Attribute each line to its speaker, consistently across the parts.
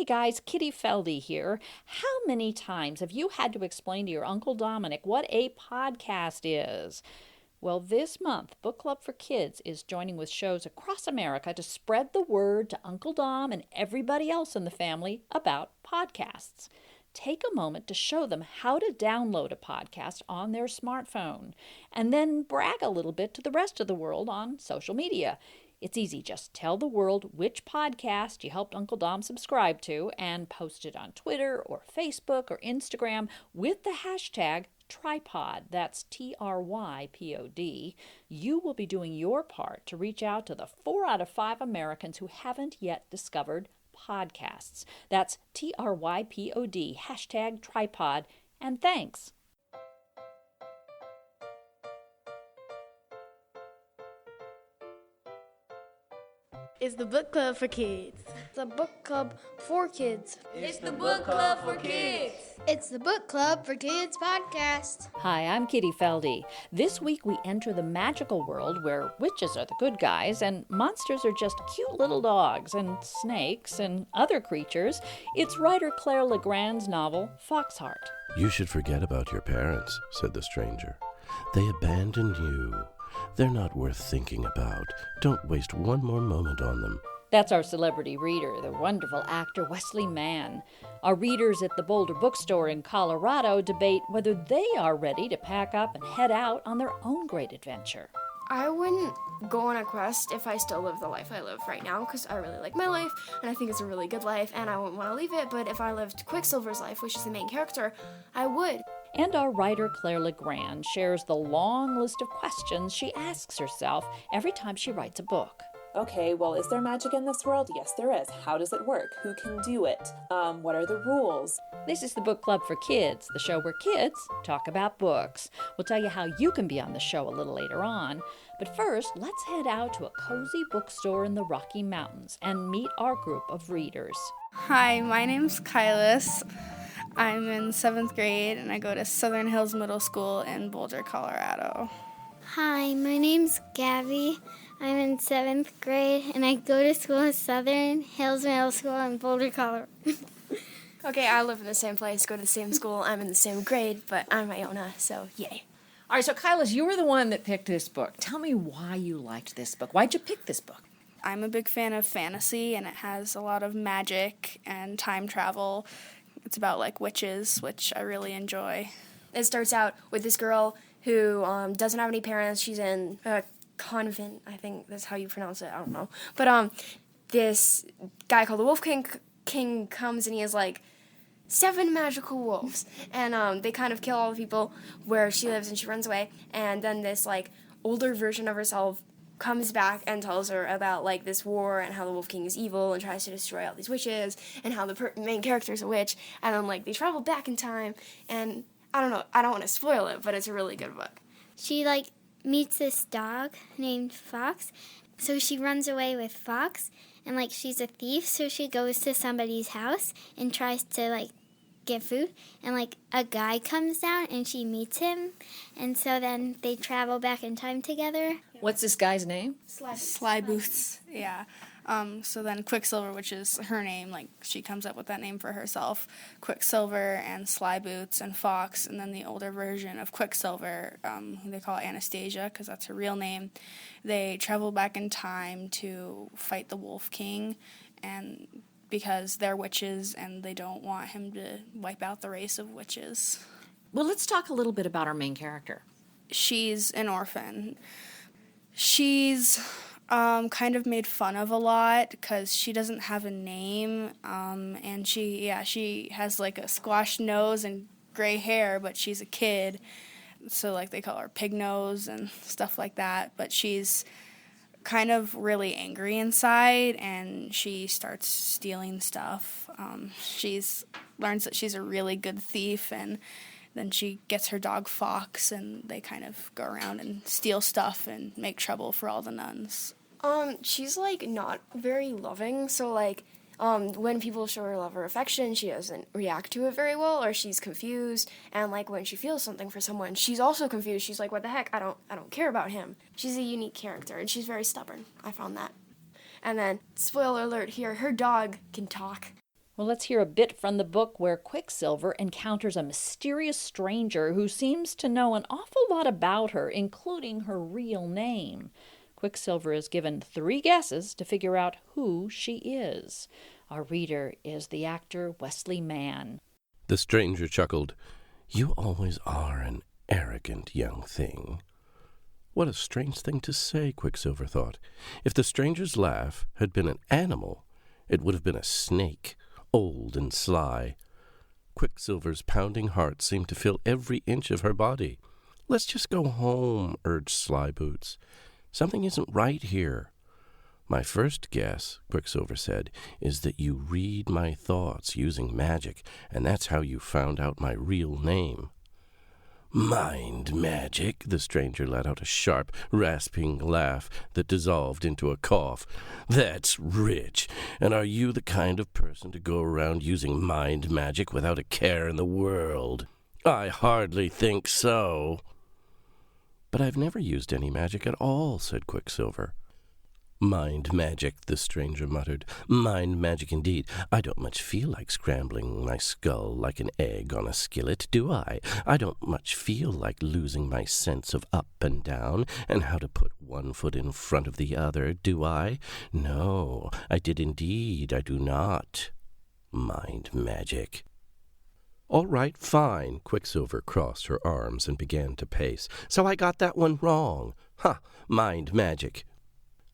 Speaker 1: Hey guys, Kitty Feldy here. How many times have you had to explain to your Uncle Dominic what a podcast is? Well, this month, Book Club for Kids is joining with shows across America to spread the word to Uncle Dom and everybody else in the family about podcasts. Take a moment to show them how to download a podcast on their smartphone, and then brag a little bit to the rest of the world on social media. It's easy. Just tell the world which podcast you helped Uncle Dom subscribe to and post it on Twitter or Facebook or Instagram with the hashtag Tripod. That's TRYPOD. You will be doing your part to reach out to the 4 out of 5 Americans who haven't yet discovered podcasts. That's TRYPOD, hashtag Tripod, and thanks.
Speaker 2: It's the book club for kids.
Speaker 3: It's a book club for kids.
Speaker 4: It's the book club for kids.
Speaker 3: It's the book club for kids podcast.
Speaker 1: Hi, I'm Kitty Feldy. This week we enter the magical world where witches are the good guys and monsters are just cute little dogs and snakes and other creatures. It's writer Claire Legrand's novel, Foxheart.
Speaker 5: "You should forget about your parents," said the stranger. "They abandoned you. They're not worth thinking about. Don't waste one more moment on them."
Speaker 1: That's our celebrity reader, the wonderful actor Wesley Mann. Our readers at the Boulder Bookstore in Colorado debate whether they are ready to pack up and head out on their own great adventure.
Speaker 2: I wouldn't go on a quest if I still live the life I live right now, because I really like my life, and I think it's a really good life, and I wouldn't want to leave it, but if I lived Quicksilver's life, which is the main character, I would.
Speaker 1: And our writer Claire Legrand shares the long list of questions she asks herself every time she writes a book.
Speaker 4: Okay, well, is there magic in this world? Yes, there is. How does it work? Who can do it? What are the rules?
Speaker 1: This is the Book Club for Kids, the show where kids talk about books. We'll tell you how you can be on the show a little later on. But first, let's head out to a cozy bookstore in the Rocky Mountains and meet our group of readers.
Speaker 6: Hi, my name's Kylis. I'm in 7th grade and I go to Southern Hills Middle School in Boulder, Colorado.
Speaker 3: Hi, my name's Gabby. I'm in 7th grade and I go to school at Southern Hills Middle School in Boulder, Colorado.
Speaker 2: Okay, I live in the same place, go to the same school, I'm in the same grade, but I'm Iona, so yay.
Speaker 1: All right, so Kylis, you were the one that picked this book. Tell me why you liked this book. Why'd you pick this book?
Speaker 6: I'm a big fan of fantasy and it has a lot of magic and time travel. It's about like witches, which I really enjoy.
Speaker 2: It starts out with this girl who doesn't have any parents. She's in a convent, I think that's how you pronounce it, I don't know. But this guy called the Wolf King comes and he has like 7 magical wolves. And they kind of kill all the people where she lives and she runs away. And then this like older version of herself comes back and tells her about like this war and how the Wolf King is evil and tries to destroy all these witches and how the main character is a witch. And then like they travel back in time and I don't know, I don't want to spoil it, but it's a really good book.
Speaker 3: She meets this dog named Fox. So she runs away with Fox and she's a thief, so she goes to somebody's house and tries to get food, and a guy comes down and she meets him, and so then they travel back in time together.
Speaker 1: What's this guy's name?
Speaker 6: Sly Boots, yeah. So then Quicksilver, which is her name, she comes up with that name for herself. Quicksilver and Sly Boots and Fox, and then the older version of Quicksilver, who they call Anastasia, because that's her real name. They travel back in time to fight the Wolf King, and because they're witches and they don't want him to wipe out the race of witches.
Speaker 1: Well, let's talk a little bit about our main character.
Speaker 6: She's an orphan. She's kind of made fun of a lot because she doesn't have a name, and she has a squashed nose and gray hair, but she's a kid, so they call her Pig Nose and stuff like that. But she's kind of really angry inside, and she starts stealing stuff. She learns that she's a really good thief, and then she gets her dog Fox, and they kind of go around and steal stuff and make trouble for all the nuns.
Speaker 2: She's not very loving, so when people show her love or affection, she doesn't react to it very well, or she's confused, and when she feels something for someone, she's also confused. She's like, what the heck, I don't care about him. She's a unique character, and she's very stubborn. I found that. And then, spoiler alert here, her dog can talk.
Speaker 1: Well, let's hear a bit from the book where Quicksilver encounters a mysterious stranger who seems to know an awful lot about her, including her real name. Quicksilver is given 3 guesses to figure out who she is. Our reader is the actor Wesley Mann.
Speaker 5: The stranger chuckled. You always are an arrogant young thing. What a strange thing to say, Quicksilver thought. If the stranger's laugh had been an animal, it would have been a snake, old and sly. Quicksilver's pounding heart seemed to fill every inch of her body. Let's just go home, urged Slyboots. Something isn't right here. My first guess, Quicksilver said, is that you read my thoughts using magic, and that's how you found out my real name. Mind magic? The stranger let out a sharp, rasping laugh that dissolved into a cough. That's rich. And are you the kind of person to go around using mind magic without a care in the world? I hardly think so. But I've never used any magic at all, said Quicksilver. Mind magic, the stranger muttered. Mind magic indeed. I don't much feel like scrambling my skull like an egg on a skillet, do I? I don't much feel like losing my sense of up and down and how to put one foot in front of the other, do I? No, I did indeed, I do not. Mind magic. All right, fine. Quicksilver crossed her arms and began to pace. So I got that one wrong. Ha! Mind magic.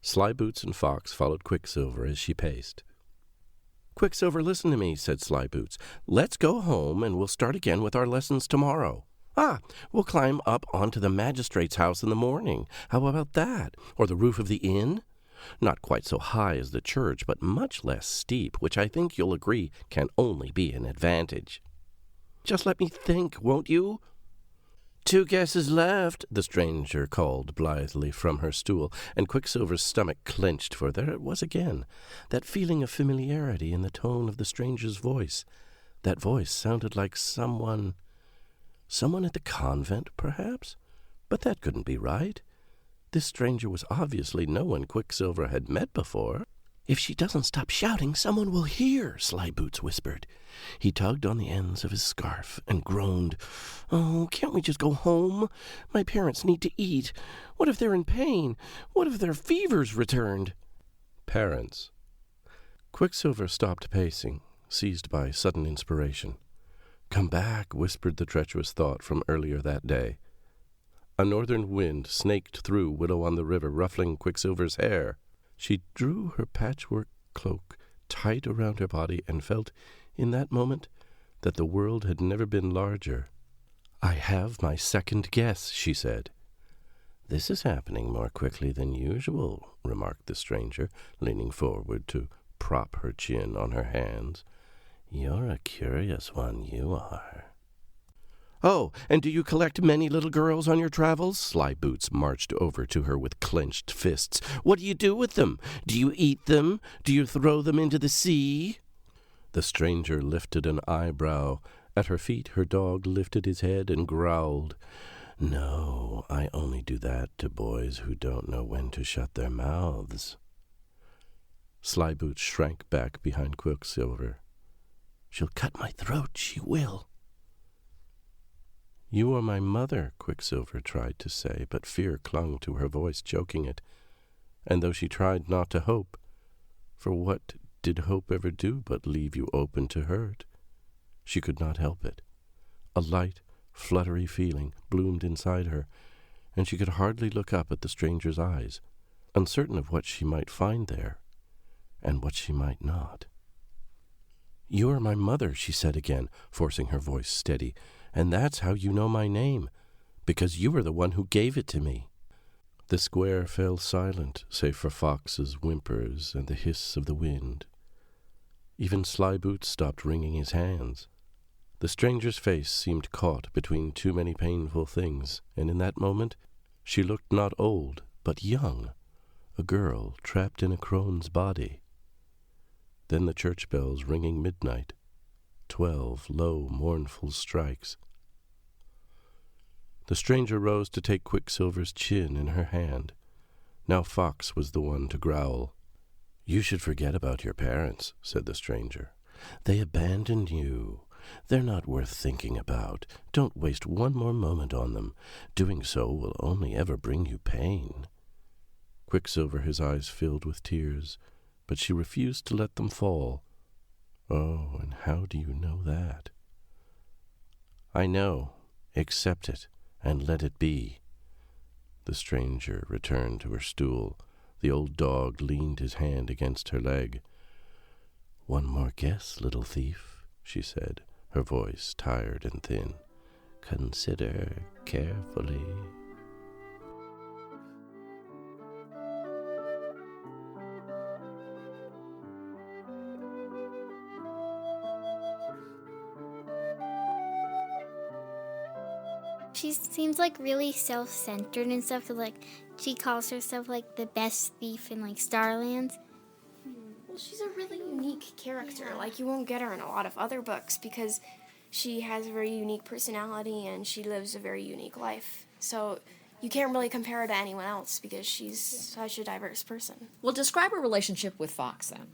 Speaker 5: Slyboots and Fox followed Quicksilver as she paced. Quicksilver, listen to me, said Slyboots. Let's go home and we'll start again with our lessons tomorrow. We'll climb up onto the magistrate's house in the morning. How about that? Or the roof of the inn? Not quite so high as the church, but much less steep, which I think you'll agree can only be an advantage. Just let me think, won't you? 2 guesses left, the stranger called blithely from her stool, and Quicksilver's stomach clenched, for there it was again, that feeling of familiarity in the tone of the stranger's voice. That voice sounded like someone at the convent, perhaps? But that couldn't be right. This stranger was obviously no one Quicksilver had met before. If she doesn't stop shouting, someone will hear, Slyboots whispered. He tugged on the ends of his scarf and groaned. Oh, can't we just go home? My parents need to eat. What if they're in pain? What if their fever's returned? Parents. Quicksilver stopped pacing, seized by sudden inspiration. Come back, whispered the treacherous thought from earlier that day. A northern wind snaked through Willow-on-the-River, ruffling Quicksilver's hair. She drew her patchwork cloak tight around her body and felt, in that moment, that the world had never been larger. I have my second guess, she said. This is happening more quickly than usual, remarked the stranger, leaning forward to prop her chin on her hands. You're a curious one, you are. Oh, and do you collect many little girls on your travels? Slyboots marched over to her with clenched fists. What do you do with them? Do you eat them? Do you throw them into the sea? The stranger lifted an eyebrow. At her feet her dog lifted his head and growled. No, I only do that to boys who don't know when to shut their mouths. Slyboots shrank back behind Quicksilver. She'll cut my throat, she will. You are my mother, Quicksilver tried to say, but fear clung to her voice, choking it. And though she tried not to hope, for what did hope ever do but leave you open to hurt? She could not help it. A light, fluttery feeling bloomed inside her, and she could hardly look up at the stranger's eyes, uncertain of what she might find there, and what she might not. You are my mother, she said again, forcing her voice steady, and that's how you know my name, because you are the one who gave it to me. The square fell silent, save for Fox's whimpers and the hiss of the wind. Even Slyboots stopped wringing his hands. The stranger's face seemed caught between too many painful things, and in that moment she looked not old, but young, a girl trapped in a crone's body. Then the church bells ringing midnight, 12 low, mournful strikes. The stranger rose to take Quicksilver's chin in her hand. Now Fox was the one to growl. You should forget about your parents, said the stranger. They abandoned you. They're not worth thinking about. Don't waste one more moment on them. Doing so will only ever bring you pain." Quicksilver, his eyes filled with tears, but she refused to let them fall. "Oh, and how do you know that?" "I know. Accept it, and let it be." The stranger returned to her stool. The old dog leaned his hand against her leg. "One more guess, little thief," she said, her voice tired and thin. "Consider carefully."
Speaker 3: She seems like really self-centered and stuff. 'Cause, like, she calls herself like the best thief in like Starlands.
Speaker 2: Well, she's a really unique character. Like, you won't get her in a lot of other books because she has a very unique personality and she lives a very unique life. So you can't really compare her to anyone else because she's such a diverse person.
Speaker 1: Well, describe her relationship with Fox then.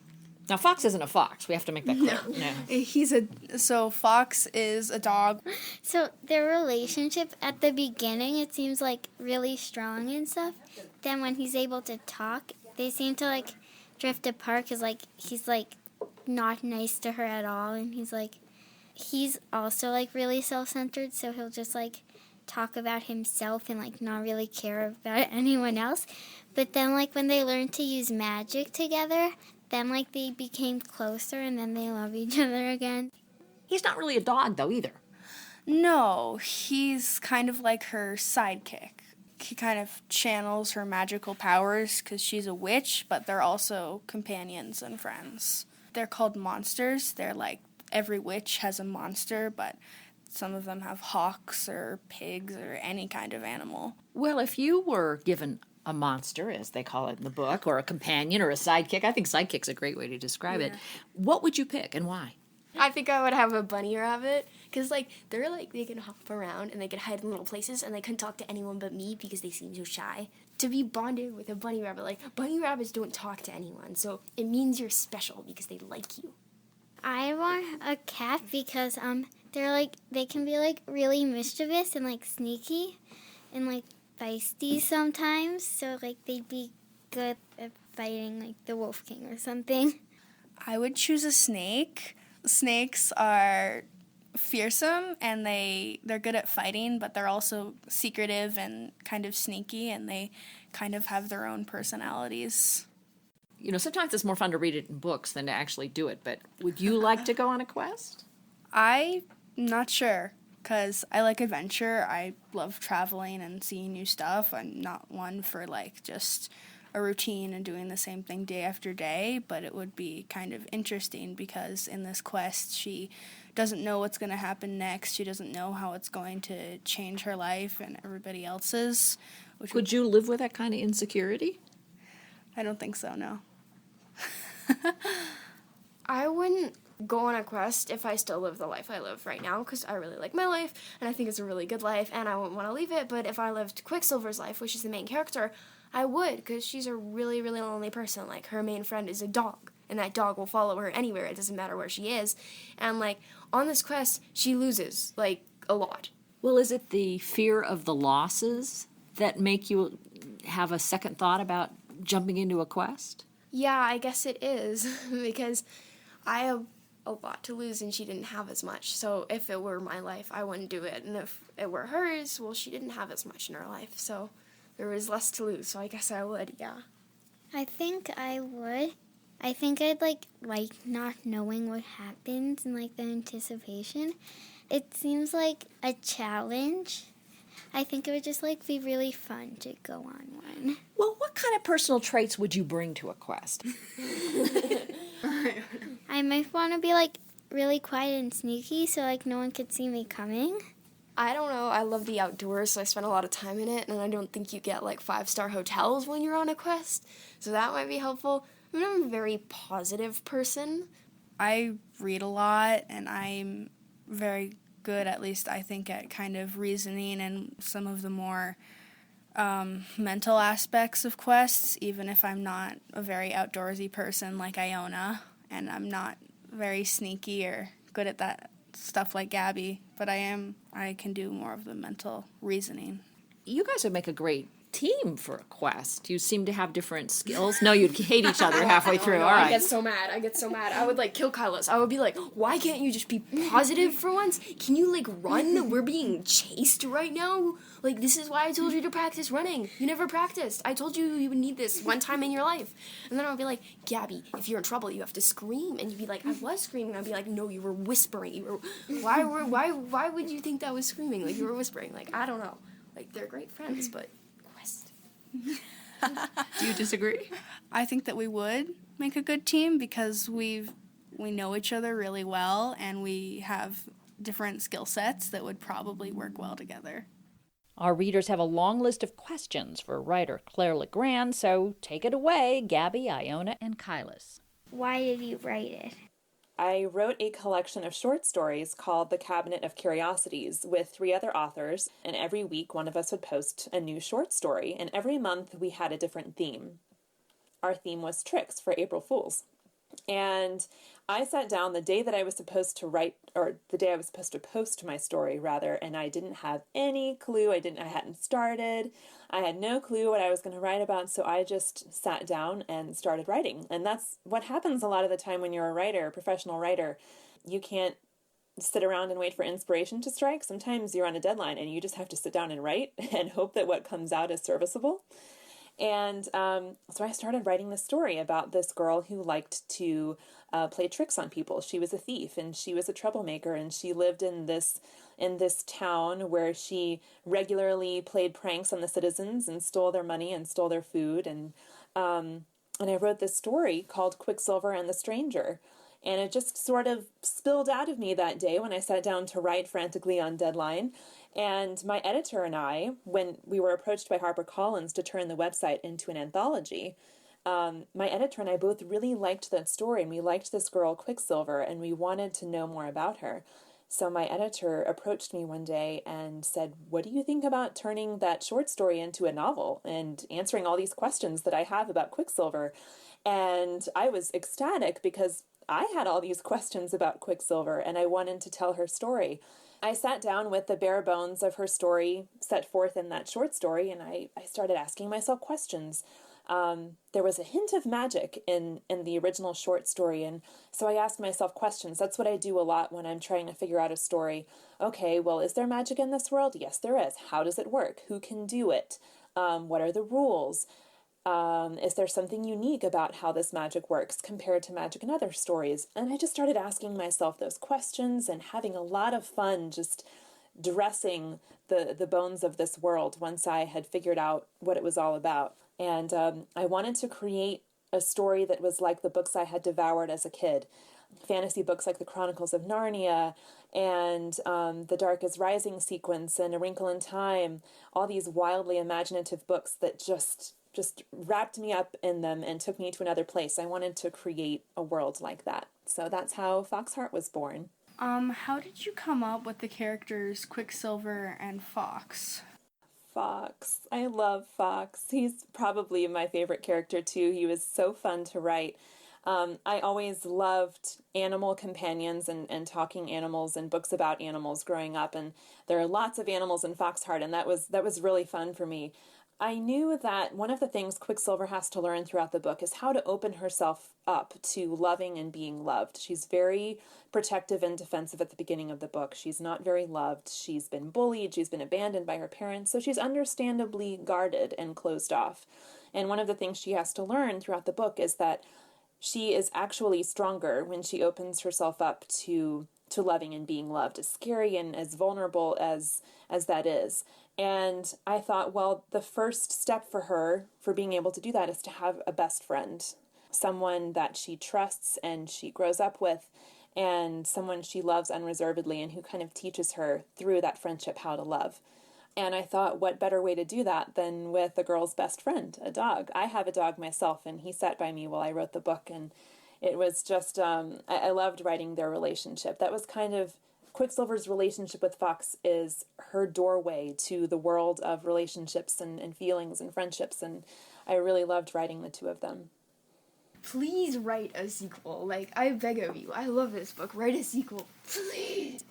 Speaker 1: Now, Fox isn't a fox. We have to make that clear. No.
Speaker 6: So Fox is a dog.
Speaker 3: So their relationship at the beginning, it seems like really strong and stuff. Then when he's able to talk, they seem to like drift apart because like he's like not nice to her at all, and he's also like really self-centered, so he'll just like talk about himself and like not really care about anyone else. But then like when they learned to use magic together, then like they became closer and then they love each other again.
Speaker 1: He's not really a dog, though, either.
Speaker 6: No, he's kind of like her sidekick. He kind of channels her magical powers because she's a witch, but they're also companions and friends. They're called monsters. They're like, every witch has a monster, but some of them have hawks or pigs or any kind of animal.
Speaker 1: Well, if you were given a monster, as they call it in the book, or a companion or a sidekick, I think sidekick's a great way to describe it, what would you pick and why?
Speaker 2: I think I would have a bunny rabbit because, like, they can hop around and they can hide in little places and they couldn't talk to anyone but me because they seem so shy. To be bonded with a bunny rabbit, like, bunny rabbits don't talk to anyone, so it means you're special because they like you.
Speaker 3: I want a cat because they're like they can be like really mischievous and like sneaky and like feisty sometimes, so like they'd be good at fighting like the Wolf King or something.
Speaker 6: I would choose a snake. Snakes are fearsome and they're good at fighting, but they're also secretive and kind of sneaky, and they kind of have their own personalities.
Speaker 1: You know, sometimes it's more fun to read it in books than to actually do it, but would you like to go on a quest?
Speaker 6: I'm not sure, because I like adventure. I love traveling and seeing new stuff. I'm not one for, like, just a routine and doing the same thing day after day, but it would be kind of interesting because in this quest, she doesn't know what's going to happen next. She doesn't know how it's going to change her life and everybody else's.
Speaker 1: Could you live with that kind of insecurity?
Speaker 6: I don't think so, no.
Speaker 2: I wouldn't go on a quest if I still live the life I live right now because I really like my life and I think it's a really good life and I wouldn't want to leave it. But if I lived Quicksilver's life, which is the main character, I would, because she's a really, really lonely person. Like, her main friend is a dog, and that dog will follow her anywhere. It doesn't matter where she is. And, like, on this quest, she loses, like, a lot.
Speaker 1: Well, is it the fear of the losses that make you have a second thought about jumping into a quest?
Speaker 2: Yeah, I guess it is, because I have a lot to lose, and she didn't have as much. So if it were my life, I wouldn't do it. And if it were hers, well, she didn't have as much in her life, so there was less to lose, so I guess I would, yeah.
Speaker 3: I think I would. I think I'd like not knowing what happens and like the anticipation. It seems like a challenge. I think it would just like be really fun to go on one.
Speaker 1: Well, what kind of personal traits would you bring to a quest?
Speaker 3: I might want to be like really quiet and sneaky so like no one could see me coming.
Speaker 2: I don't know, I love the outdoors, so I spend a lot of time in it, and I don't think you get, like, 5-star hotels when you're on a quest, so that might be helpful. I mean, I'm a very positive person.
Speaker 6: I read a lot, and I'm very good, at least I think, at kind of reasoning and some of the more mental aspects of quests, even if I'm not a very outdoorsy person like Iona, and I'm not very sneaky or good at that stuff like Gabby, but I can do more of the mental reasoning.
Speaker 1: You guys would make a great team for a quest. You seem to have different skills. No, you'd hate each other halfway through.
Speaker 2: No,
Speaker 1: All right.
Speaker 2: I get so mad. I would, like, kill Kylos. I would be like, why can't you just be positive for once? Can you, like, run? We're being chased right now. Like, this is why I told you to practice running. You never practiced. I told you would need this one time in your life. And then I would be like, Gabby, if you're in trouble, you have to scream. And you'd be like, I was screaming. I'd be like, no, you were whispering. Why would you think that was screaming? Like, you were whispering. Like, I don't know. Like, they're great friends, but quest.
Speaker 1: Do you disagree?
Speaker 6: I think that we would make a good team because we know each other really well and we have different skill sets that would probably work well together.
Speaker 1: Our readers have a long list of questions for writer Claire Legrand, so take it away, Gabby, Iona, and Kylis.
Speaker 3: Why did you write it?
Speaker 4: I wrote a collection of short stories called The Cabinet of Curiosities with 3 other authors, and every week one of us would post a new short story, and every month we had a different theme. Our theme was tricks for April Fools. And I sat down the day that I was supposed to write, or the day I was supposed to post my story, rather, and I didn't have any clue. I hadn't started. I had no clue what I was going to write about, so I just sat down and started writing. And that's what happens a lot of the time when you're a writer, a professional writer. You can't sit around and wait for inspiration to strike. Sometimes you're on a deadline and you just have to sit down and write and hope that what comes out is serviceable. And so I started writing this story about this girl who liked to play tricks on people. She was a thief and she was a troublemaker, and she lived in this town where she regularly played pranks on the citizens and stole their money and stole their food. And I wrote this story called Quicksilver and the Stranger. And it just sort of spilled out of me that day when I sat down to write frantically on deadline. And my editor and I, when we were approached by HarperCollins to turn the website into an anthology, my editor and I both really liked that story, and we liked this girl, Quicksilver, and we wanted to know more about her. So my editor approached me one day and said, what do you think about turning that short story into a novel and answering all these questions that I have about Quicksilver? And I was ecstatic because I had all these questions about Quicksilver and I wanted to tell her story. I sat down with the bare bones of her story set forth in that short story, and I started asking myself questions. There was a hint of magic in the original short story, and so I asked myself questions. That's what I do a lot when I'm trying to figure out a story. Okay, well, is there magic in this world? Yes, there is. How does it work? Who can do it? What are the rules? Is there something unique about how this magic works compared to magic in other stories? And I just started asking myself those questions and having a lot of fun just dressing the bones of this world once I had figured out what it was all about. And I wanted to create a story that was like the books I had devoured as a kid. Fantasy books like The Chronicles of Narnia and The Dark is Rising sequence and A Wrinkle in Time, all these wildly imaginative books that just wrapped me up in them and took me to another place. I wanted to create a world like that. So that's how Foxheart was born.
Speaker 6: How did you come up with the characters Quicksilver and Fox?
Speaker 4: Fox. I love Fox. He's probably my favorite character too. He was so fun to write. I always loved animal companions and talking animals and books about animals growing up, and there are lots of animals in Foxheart, and that was really fun for me. I knew that one of the things Quicksilver has to learn throughout the book is how to open herself up to loving and being loved. She's very protective and defensive at the beginning of the book. She's not very loved. She's been bullied. She's been abandoned by her parents. So she's understandably guarded and closed off. And one of the things she has to learn throughout the book is that she is actually stronger when she opens herself up to loving and being loved, as scary and as vulnerable as that is. And I thought, well, the first step for her for being able to do that is to have a best friend, someone that she trusts and she grows up with, and someone she loves unreservedly and who kind of teaches her through that friendship how to love. And I thought, what better way to do that than with a girl's best friend, a dog. I have a dog myself, and he sat by me while I wrote the book, and it was just, I loved writing their relationship. That was kind of Quicksilver's relationship with Fox is her doorway to the world of relationships and feelings and friendships, and I really loved writing the two of them.
Speaker 2: please write a sequel. Like, I beg of you. I love this book. Write a sequel. Please.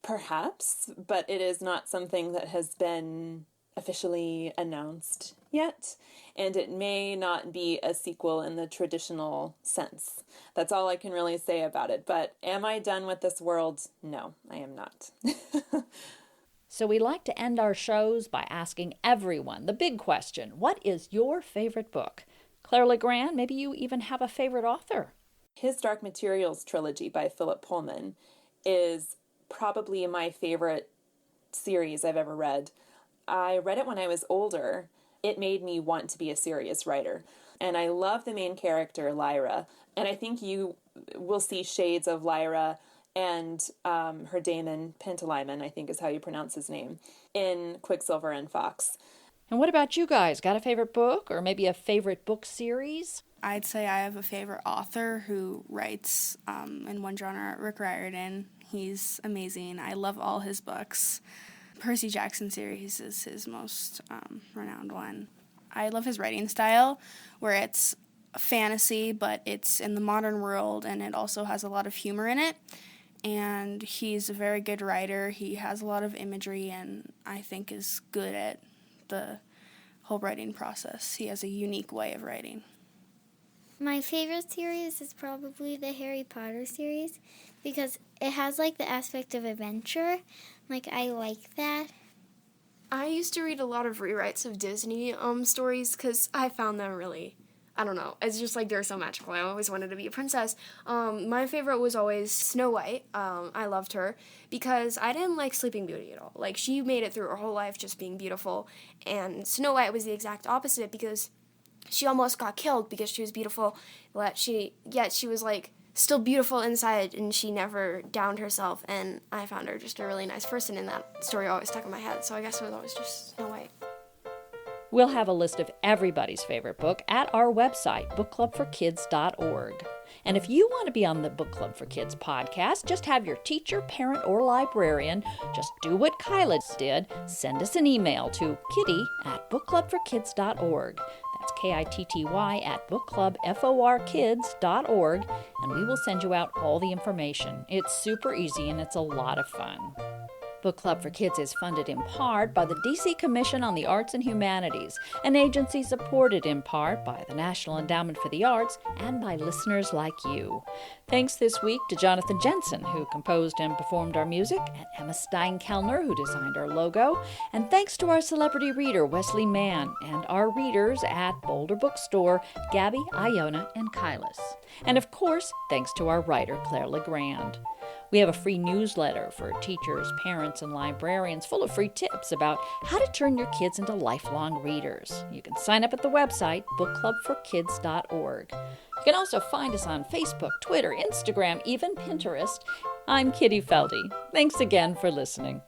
Speaker 4: Perhaps, but it is not something that has been officially announced yet, and it may not be a sequel in the traditional sense. That's all I can really say about it. But am I done with this world? No, I am not.
Speaker 1: So we like to end our shows by asking everyone the big question: what is your favorite book? Claire Legrand, maybe you even have a favorite author.
Speaker 4: His Dark Materials trilogy by Philip Pullman is probably my favorite series I've ever read. I read it when I was older. It made me want to be a serious writer. And I love the main character, Lyra. And I think you will see shades of Lyra and her daemon, Pantalaimon, I think is how you pronounce his name, in Quicksilver and Fox.
Speaker 1: And what about you guys? Got a favorite book or maybe a favorite book series?
Speaker 6: I'd say I have a favorite author who writes in one genre, Rick Riordan. He's amazing. I love all his books. Percy Jackson series is his most renowned one. I love his writing style, where it's fantasy, but it's in the modern world, and it also has a lot of humor in it. And he's a very good writer. He has a lot of imagery, and I think is good at the whole writing process. He has a unique way of writing.
Speaker 3: My favorite series is probably the Harry Potter series because it has like the aspect of adventure. Like, I like that.
Speaker 2: I used to read a lot of rewrites of Disney stories because I found them really, I don't know, it's just like they're so magical. I always wanted to be a princess. My favorite was always Snow White. I loved her because I didn't like Sleeping Beauty at all. Like, she made it through her whole life just being beautiful, and Snow White was the exact opposite because she almost got killed because she was beautiful, but yet she was like still beautiful inside, and she never downed herself, and I found her just a really nice person, and that story always stuck in my head, so I guess it was always just Snow White.
Speaker 1: We'll have a list of everybody's favorite book at our website, bookclubforkids.org. And if you want to be on the Book Club for Kids podcast, just have your teacher, parent, or librarian just do what Kyla did. Send us an email to kitty@bookclubforkids.org. That's KITTY@bookclubforkids.org, and we will send you out all the information. It's super easy and it's a lot of fun. Book Club for Kids is funded in part by the D.C. Commission on the Arts and Humanities, an agency supported in part by the National Endowment for the Arts and by listeners like you. Thanks this week to Jonathan Jensen, who composed and performed our music, and Emma Stein-Kellner, who designed our logo, and thanks to our celebrity reader, Wesley Mann, and our readers at Boulder Bookstore, Gabby, Iona, and Kylis. And of course, thanks to our writer, Claire Legrand. We have a free newsletter for teachers, parents, and librarians full of free tips about how to turn your kids into lifelong readers. You can sign up at the website, bookclubforkids.org. You can also find us on Facebook, Twitter, Instagram, even Pinterest. I'm Kitty Feldy. Thanks again for listening.